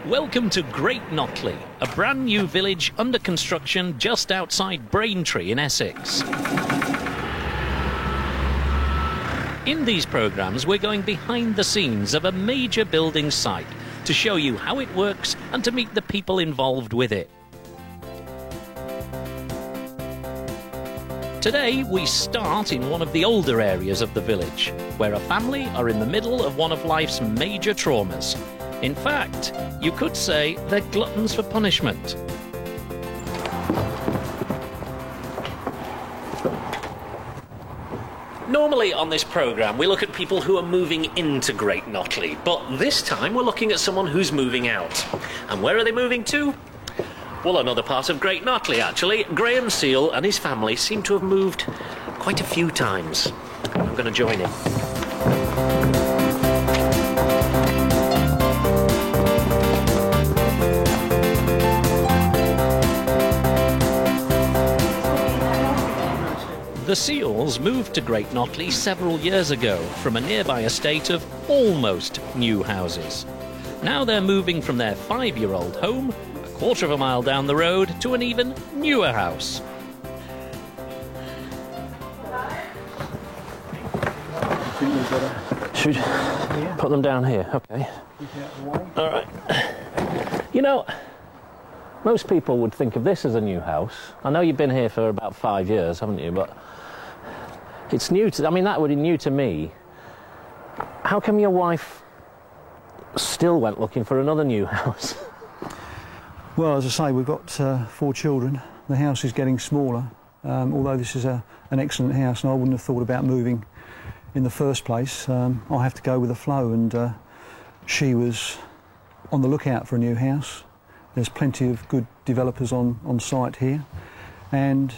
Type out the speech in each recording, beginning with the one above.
Welcome to Great Notley, a brand new village under construction just outside Braintree in Essex. In these programmes, we're going behind the scenes of a major building site to show you how it works and to meet the people involved with it. Today, we start in one of the older areas of the village, where a family are in the middle of one of life's major traumas. In fact, you could say they're gluttons for punishment. Normally on this programme we look at people who are moving into Great Notley, but this time we're looking at someone who's moving out. And where are they moving to? Well, another part of Great Notley actually. Graham Seal and his family seem to have moved quite a few times. I'm going to join him. The Seals moved to Great Notley several years ago from a nearby estate of almost new houses. Now they're moving from their 5-year-old home a quarter of a mile down the road to an even newer house. Should we put them down here? Okay. All right. You know, most people would think of this as a new house. I know you've been here for about 5 years, haven't you? But it's new to... I mean, that would be new to me. How come your wife still went looking for another new house? Well, as I say, we've got 4 children. The house is getting smaller, although this is an excellent house, and I wouldn't have thought about moving in the first place. I have to go with the flow, and she was on the lookout for a new house. There's plenty of good developers on site here, and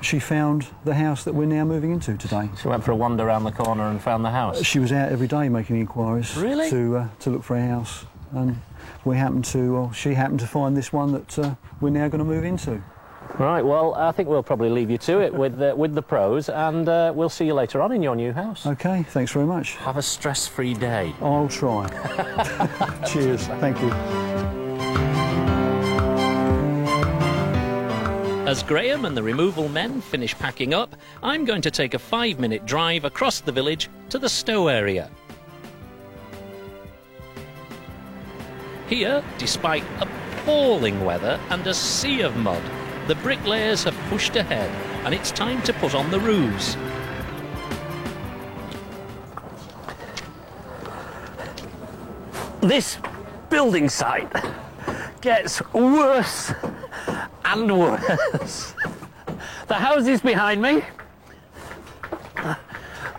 she found the house that we're now moving into today. She went for a wander around the corner and found the house? She was out every day making inquiries. Really? To look for a house, and we happened to, well, she happened to find this one that we're now going to move into. Right, well, I think we'll probably leave you to it with the pros, and we'll see you later on in your new house. OK, thanks very much. Have a stress-free day. I'll try. Cheers, thank you. As Graham and the removal men finish packing up, I'm going to take a 5-minute drive across the village to the Stow area. Here, despite appalling weather and a sea of mud, the bricklayers have pushed ahead, and it's time to put on the roofs. This building site gets worse and worse. The houses behind me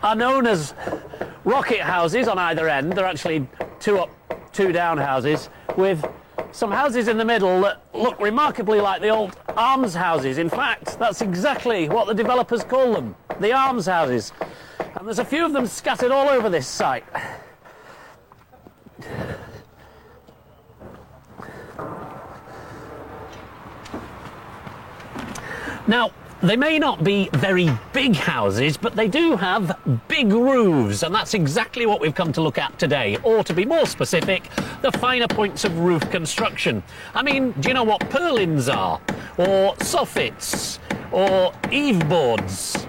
are known as rocket houses on either end. They're actually 2 up, 2 down houses, with some houses in the middle that look remarkably like the old arms houses. In fact, that's exactly what the developers call them, the arms houses. And there's a few of them scattered all over this site. Now, they may not be very big houses, but they do have big roofs, and that's exactly what we've come to look at today, or to be more specific, the finer points of roof construction. I mean, do you know what purlins are? Or soffits? Or eave boards?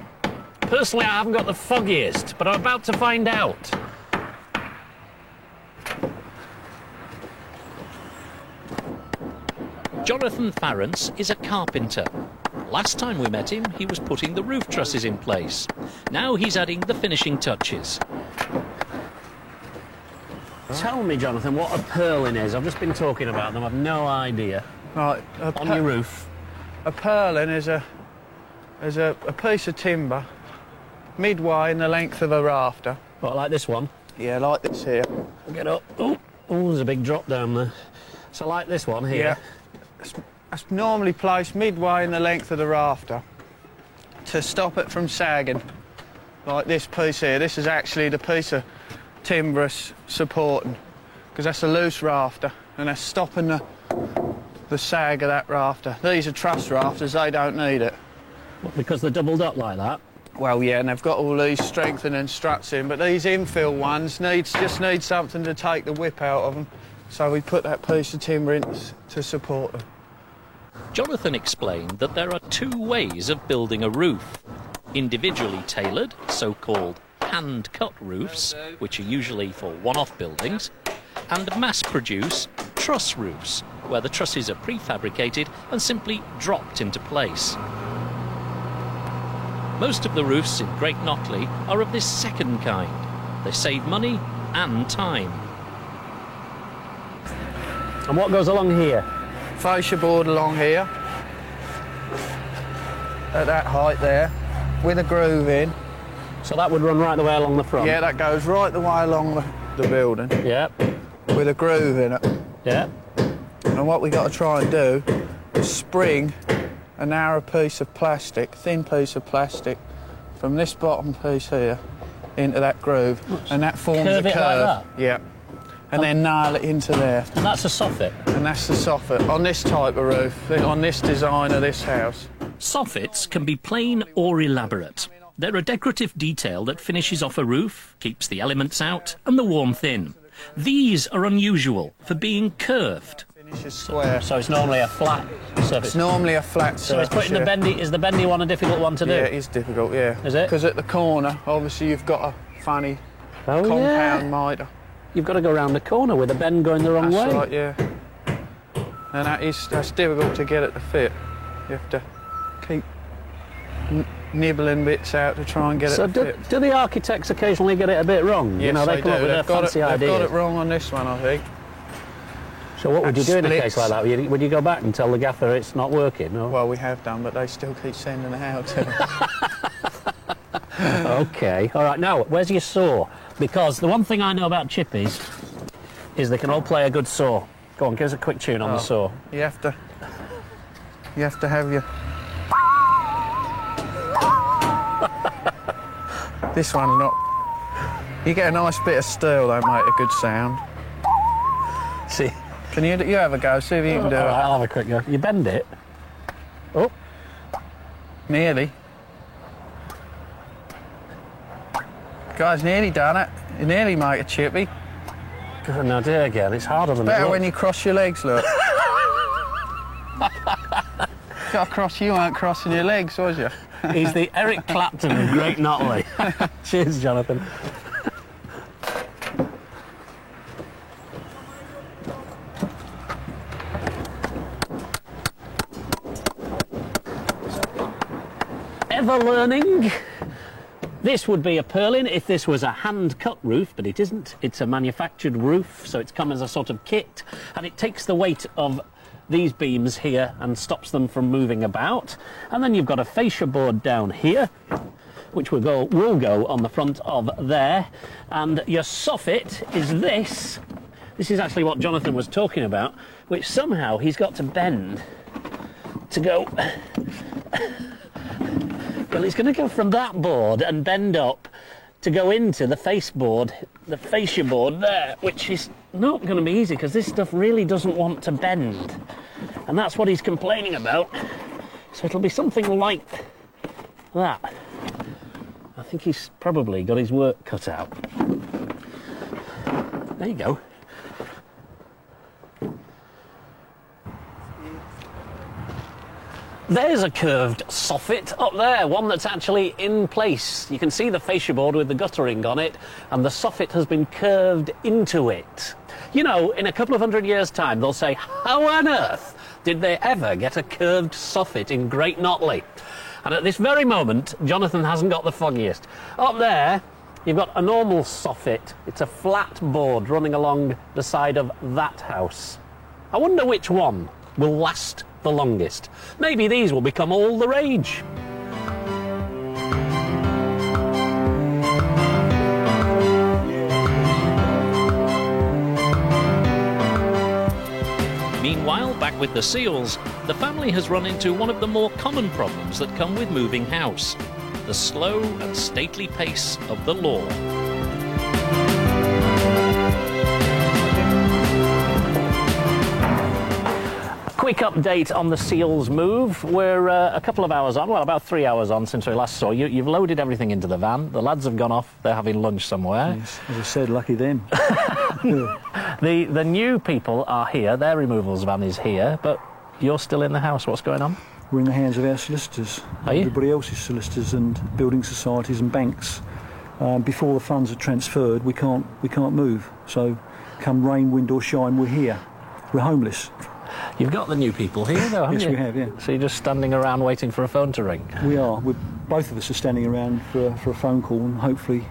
Personally, I haven't got the foggiest, but I'm about to find out. Jonathan Farrance is a carpenter. Last time we met him, he was putting the roof trusses in place. Now he's adding the finishing touches. Tell me, Jonathan, what a purlin is. I've just been talking about them. I've no idea. Right, on your roof. A purlin is a piece of timber midway in the length of a rafter. What, like this one? Yeah, like this here. Get up. Oh, there's a big drop down there. So like this one here? Yeah. That's normally placed midway in the length of the rafter to stop it from sagging. Like this piece here. This is actually the piece of timber it's supporting, because that's a loose rafter and that's stopping the sag of that rafter. These are truss rafters, they don't need it. What, because they're doubled up like that? Well, yeah, and they've got all these strengthening struts in, but these infill ones just need something to take the whip out of them. So we put that piece of timber in to support them. Jonathan explained that there are two ways of building a roof. Individually tailored, so-called hand-cut roofs, which are usually for one-off buildings, and mass-produced truss roofs, where the trusses are prefabricated and simply dropped into place. Most of the roofs in Great Knockley are of this second kind. They save money and time. And what goes along here? Fascia board along here, at that height there, with a groove in. So that would run right the way along the front? Yeah, that goes right the way along the building. Yep. With a groove in it. Yep. And what we got to try and do is spring a narrow piece of plastic, thin piece of plastic, from this bottom piece here into that groove, and that forms Curve a it curve. like that? Yeah. And then nail it into there. And that's a soffit? And that's the soffit on this type of roof, on this design of this house. Soffits can be plain or elaborate. They're a decorative detail that finishes off a roof, keeps the elements out and the warmth in. These are unusual for being curved. Finishes square. So it's normally a flat surface? It's normally a flat surface. So it's putting the bendy, is the bendy one a difficult one to do? Yeah, it is difficult, yeah. Is it? Because at the corner, obviously you've got a funny compound mitre. You've got to go around the corner with the bend going the wrong way. That's right, yeah. And that's difficult to get it to fit. You have to keep nibbling bits out to try and get it to fit. Do the architects occasionally get it a bit wrong? Yes, you know, they come up with their fancy ideas. They've got it wrong on this one, I think. So what would you do in a Splits. case like that? Would you go back and tell the gaffer it's not working? Or? Well, we have done, but they still keep sending it out to OK. All right, now, where's your saw? Because the one thing I know about chippies is they can all play a good saw. Go on, give us a quick tune on the saw. You have to have your... This one's not... You get a nice bit of steel, they make a good sound. See? Can you have a go, see if you can do All it. right, I'll have a quick go. You bend it. Oh. Nearly. Guys, nearly done it. You nearly make a chippy. God, now do it again. It's harder than it Better looks. when you cross your legs, look. Got to cross, you weren't crossing your legs, was you? He's the Eric Clapton of Great Knockley. Cheers, Jonathan. Ever learning? This would be a purlin if this was a hand-cut roof, but it isn't. It's a manufactured roof, so it's come as a sort of kit, and it takes the weight of these beams here and stops them from moving about. And then you've got a fascia board down here, which will go on the front of there. And your soffit is this. This is actually what Jonathan was talking about, which somehow he's got to bend to go... Well, it's going to go from that board and bend up to go into the the fascia board there, which is not going to be easy because this stuff really doesn't want to bend. And that's what he's complaining about. So it'll be something like that. I think he's probably got his work cut out. There you go. There's a curved soffit up there, one that's actually in place. You can see the fascia board with the guttering on it, and the soffit has been curved into it. You know, in a couple of 100 years' time, they'll say, how on earth did they ever get a curved soffit in Great Knockley? And at this very moment, Jonathan hasn't got the foggiest. Up there, you've got a normal soffit. It's a flat board running along the side of that house. I wonder which one will last the longest. Maybe these will become all the rage. Meanwhile, back with the Seals, the family has run into one of the more common problems that come with moving house: the slow and stately pace of the law. Quick update on the Seals move. We're a couple of hours on, well, about 3 hours on since we last saw you. You've loaded everything into the van. The lads have gone off. They're having lunch somewhere. Yes, as I said, lucky them. The new people are here, their removals van is here, but you're still in the house. What's going on? We're in the hands of our solicitors. Are you? Everybody else's solicitors and building societies and banks. Before the funds are transferred, we can't move. So, come rain, wind or shine, we're here. We're homeless. You've got the new people here, though, haven't Yes, you? we have, yeah. So you're just standing around waiting for a phone to ring? We are. Both of us are standing around for a phone call and hopefully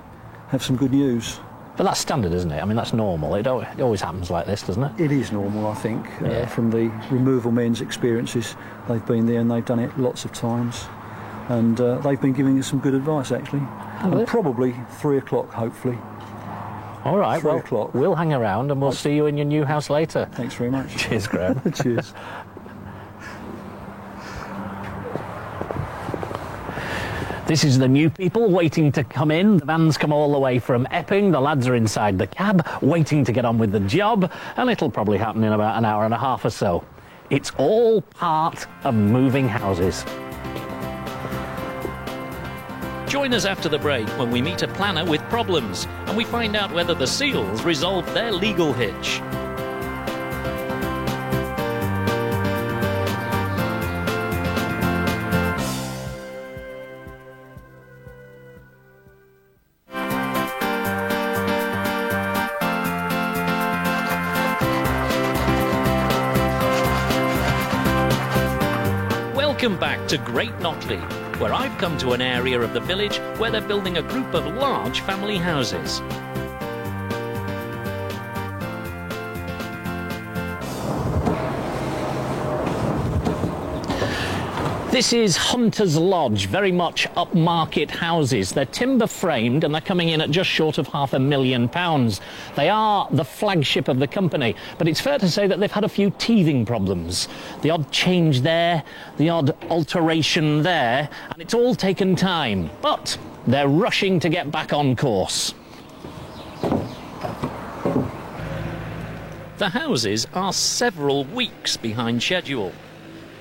have some good news. But that's standard, isn't it? I mean, that's normal. It always happens like this, doesn't it? It is normal, I think, Yeah. from the removal men's experiences. They've been there and they've done it lots of times. And they've been giving us some good advice, actually. Have they? And probably 3 o'clock, hopefully. All right, 3 well, o'clock. we'll hang around and we'll see you in your new house later. Thanks very much. Cheers, Graham. Cheers. This is the new people waiting to come in. The van's come all the way from Epping. The lads are inside the cab, waiting to get on with the job, and it'll probably happen in about an hour and a half or so. It's all part of moving houses. Join us after the break when we meet a planner with problems and we find out whether the Seals resolved their legal hitch. Welcome back to Great Knockley, where I've come to an area of the village where they're building a group of large family houses. This is Hunter's Lodge, very much upmarket houses. They're timber framed and they're coming in at just short of £500,000. They are the flagship of the company, but it's fair to say that they've had a few teething problems. The odd change there, the odd alteration there, and it's all taken time. But they're rushing to get back on course. The houses are several weeks behind schedule.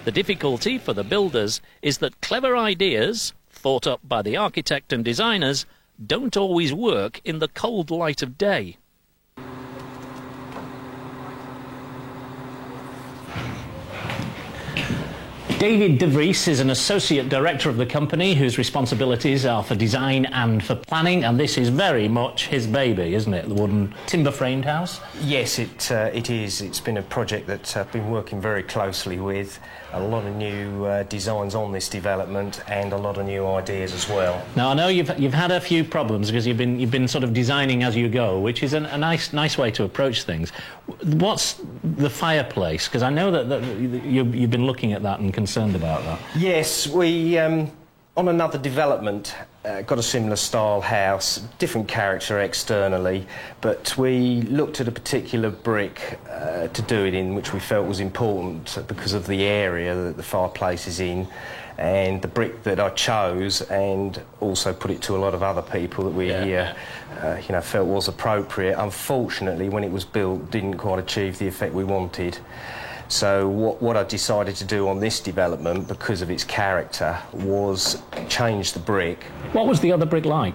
The difficulty for the builders is that clever ideas, thought up by the architect and designers, don't always work in the cold light of day. David De Vries is an associate director of the company whose responsibilities are for design and for planning, and this is very much his baby, isn't it? The wooden timber-framed house? Yes, it is. It's been a project that I've been working very closely with. A lot of new designs on this development and a lot of new ideas as well. Now, I know you've had a few problems because you've been sort of designing as you go, which is a nice way to approach things. What's the fireplace? Because I know that you've been looking at that and concerned about that. Yes, we, on another development, got a similar style house, different character externally, but we looked at a particular brick to do it in, which we felt was important because of the area that the fireplace is in, and the brick that I chose, and also put it to a lot of other people that we felt was appropriate. Unfortunately, when it was built, didn't quite achieve the effect we wanted. So what I decided to do on this development, because of its character, was change the brick. What was the other brick like?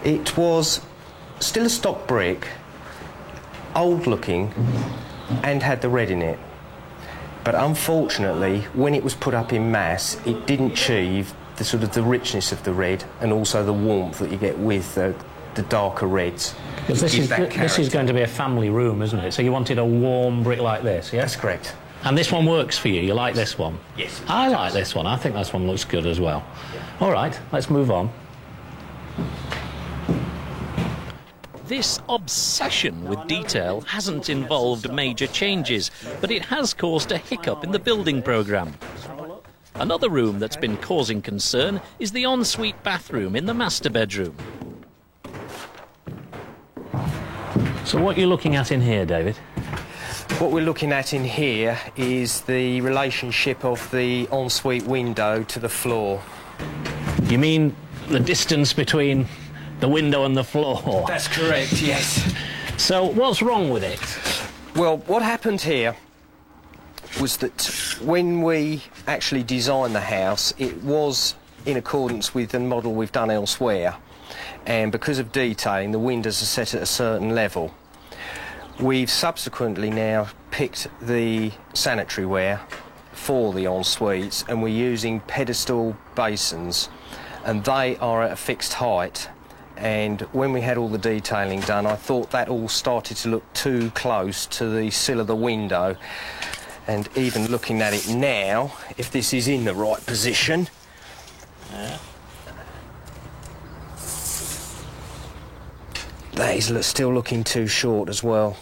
It was still a stock brick, old looking, and had the red in it. But unfortunately, when it was put up in mass, it didn't achieve the sort of the richness of the red and also the warmth that you get with the darker reds. Because this is going to be a family room, isn't it? So you wanted a warm brick like this, yeah? That's correct. And this one works for you? You like this one? Yes. I like this one. I think this one looks good as well. All right, let's move on. This obsession with detail hasn't involved major changes, but it has caused a hiccup in the building programme. Another room that's been causing concern is the ensuite bathroom in the master bedroom. So what are you looking at in here, David? What we're looking at in here is the relationship of the ensuite window to the floor. You mean the distance between the window and the floor? That's correct, yes. So what's wrong with it? Well, what happened here was that when we actually designed the house, it was in accordance with the model we've done elsewhere. And because of detailing, the windows are set at a certain level. We've subsequently now picked the sanitary ware for the en-suites, and we're using pedestal basins, and they are at a fixed height. And when we had all the detailing done, I thought that all started to look too close to the sill of the window. And even looking at it now, if this is in the right position, that is still looking too short as well.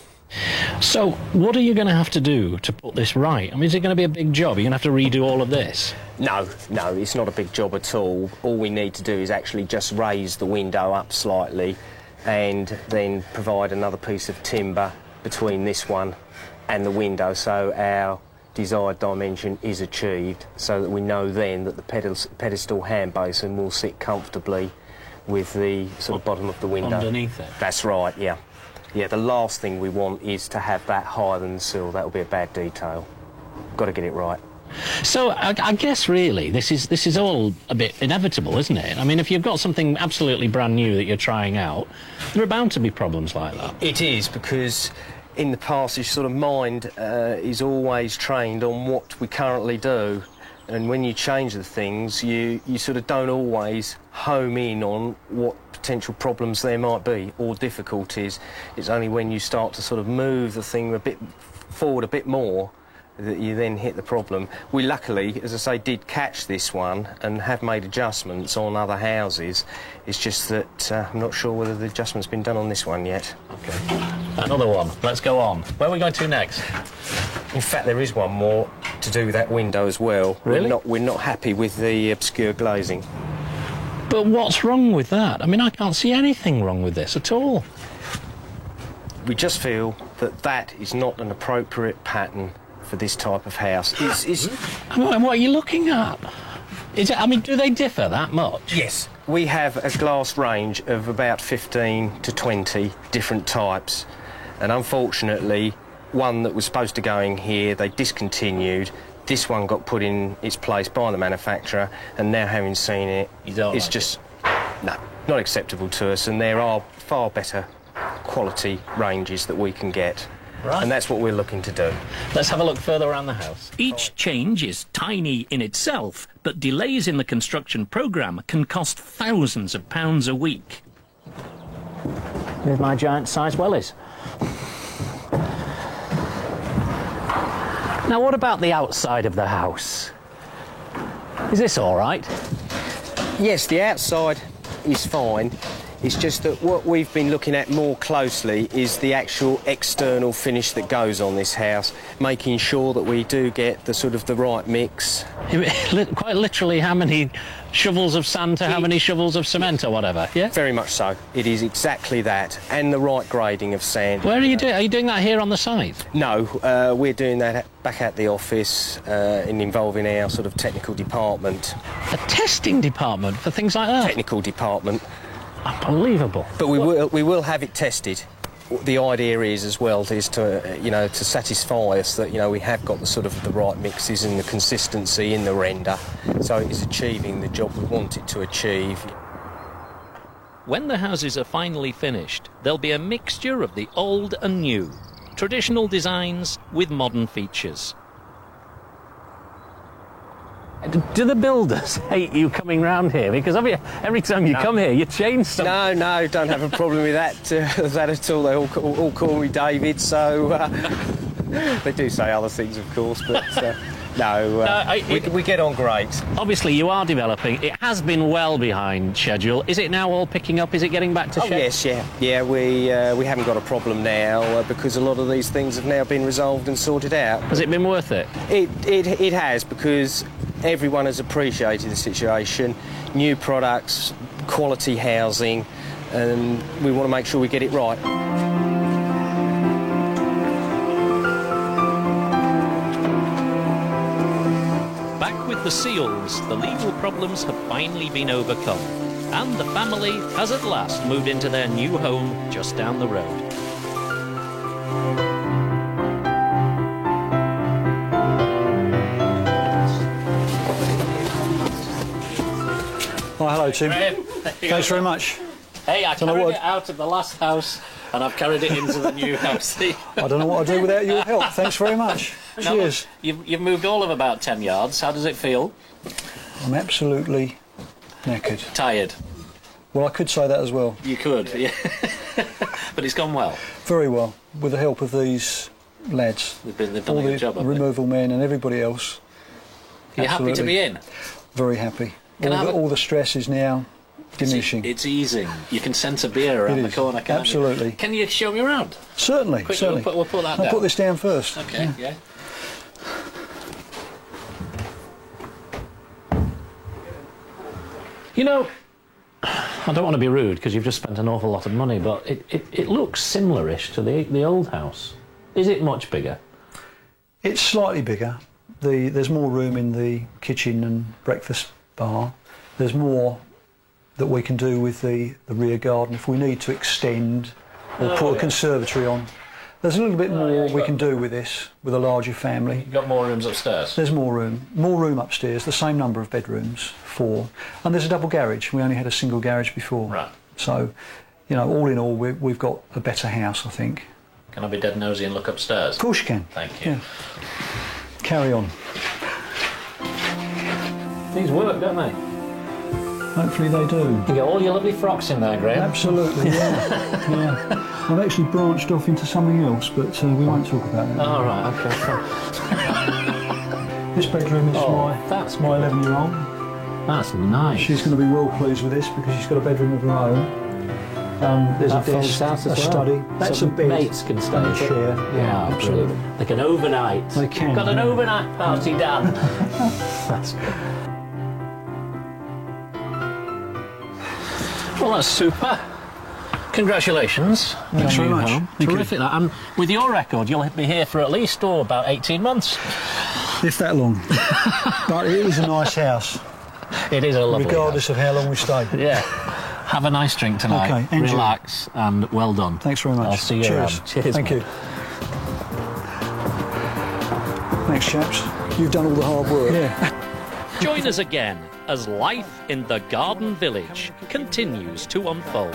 So, what are you going to have to do to put this right? I mean, is it going to be a big job? Are you going to have to redo all of this? No, it's not a big job at all. All we need to do is actually just raise the window up slightly and then provide another piece of timber between this one and the window, so our desired dimension is achieved, so that we know then that the pedestal hand basin will sit comfortably with the sort of bottom of the window. Underneath it? That's right, yeah. Yeah, the last thing we want is to have that higher than the sill. That will be a bad detail. Got to get it right. So I guess really this is all a bit inevitable, isn't it? I mean, if you've got something absolutely brand new that you're trying out, there are bound to be problems like that. It is, because in the past your sort of mind is always trained on what we currently do, and when you change the things, you sort of don't always home in on what potential problems there might be or difficulties. It's only when you start to sort of move the thing a bit forward a bit more that you then hit the problem. We luckily, as I say, did catch this one and have made adjustments on other houses. It's just that I'm not sure whether the adjustment's been done on this one yet. OK. Another one. Let's go on. Where are we going to next? In fact, there is one more to do with that window as well. Really? We're not happy with the obscure glazing. But what's wrong with that? I mean, I can't see anything wrong with this at all. We just feel that that is not an appropriate pattern for this type of house. What are you looking at? I mean, do they differ that much? Yes. We have a glass range of about 15 to 20 different types, and unfortunately, one that was supposed to go in here, they discontinued. This one got put in its place by the manufacturer, and now having seen it, it's just not acceptable to us, and there are far better quality ranges that we can get. Right. And that's what we're looking to do. Let's have a look further around the house. Each change is tiny in itself, but delays in the construction programme can cost thousands of pounds a week. Here's my giant-sized wellies. Now, what about the outside of the house? Is this all right? Yes, the outside is fine. It's just that what we've been looking at more closely is the actual external finish that goes on this house, making sure that we do get the sort of the right mix. Quite literally, how many shovels of sand to how many shovels of cement or whatever, yeah? Very much so. It is exactly that, and the right grading of sand. Where are you doing? Are you doing that here on the site? No, we're doing that back at the office, in involving our sort of technical department. A testing department for things like that? Technical department. Unbelievable. But we will have it tested. The idea is as well is to to satisfy us that we have got the sort of the right mixes and the consistency in the render, so it's achieving the job we want it to achieve. When the houses are finally finished, there'll be a mixture of the old and new, traditional designs with modern features. Do the builders hate you coming round here? Because every time you come here, you change something. No, don't have a problem with that at all. They all call me David, so they do say other things, of course, but we get on great. Obviously, you are developing. It has been well behind schedule. Is it now all picking up? Is it getting back to schedule? Yes, yeah. We haven't got a problem now because a lot of these things have now been resolved and sorted out. Has it been worth it? It has, because everyone has appreciated the situation. New products, quality housing, and we want to make sure we get it right. Back with the Seals, the legal problems have finally been overcome, and the family has at last moved into their new home just down the road. Oh, hello, Tim. Thanks very much. Hey, I Don't know carried what- it out of the last house and I've carried it into the new house. I don't know what I'd do without your help. Thanks very much. Now, Cheers. You've moved all of about 10 yards. How does it feel? I'm absolutely knackered. Tired. Well, I could say that as well. You could, yeah. But it's gone well. Very well, with the help of these lads. They've done all a good the job, haven't they? removal men and everybody else. Are you happy to be in? Very happy. Can I have All the stress is now diminishing. It's easing. You can sense a beer around It the is, corner, can't absolutely. you? Can you show me around? Certainly, Quickly, certainly. we'll put that I'll down. put this down first. Okay, yeah. You know, I don't want to be rude because you've just spent an awful lot of money, but it looks similar-ish to the old house. Is it much bigger? It's slightly bigger. There's more room in the kitchen and breakfast bar. There's more that we can do with the rear garden if we need to extend or put a conservatory on. There's a little bit more we can do with this, with a larger family. You've got more rooms upstairs? There's more room upstairs, the same number of bedrooms, 4. And there's a double garage. We only had a single garage before. Right. So, you know, all in all, we've got a better house, I think. Can I be dead nosy and look upstairs? Of course you can. Thank you. Yeah. Carry on. These work, don't they? Hopefully they do. You get all your lovely frocks in there, Graham. Absolutely, yeah. Yeah. I've actually branched off into something else, but we won't talk about that. Oh, right, okay. This bedroom is that's my 11-year-old. That's nice. She's going to be well pleased with this because she's got a bedroom of her own. There's That a folds desk, out as a well. study. That's So a bed. mates can stay and a in it. chair. Yeah, absolutely. brilliant. Like an overnight. They can, Got an yeah. overnight party done. That's good. Well, that's super. Congratulations. Thanks very much. Thank you. Terrific. That. And with your record, you'll be here for at least about 18 months. If that long. But it is a nice house, It is a lovely regardless of how long we stay. house. Yeah. Have a nice drink tonight. Okay, enjoy. Relax, and well done. Thanks very much. I'll see you Cheers. around. Cheers. Thank mate. you. Thanks, chaps. You've done all the hard work. Yeah. Join us again as life in the Garden Village continues to unfold.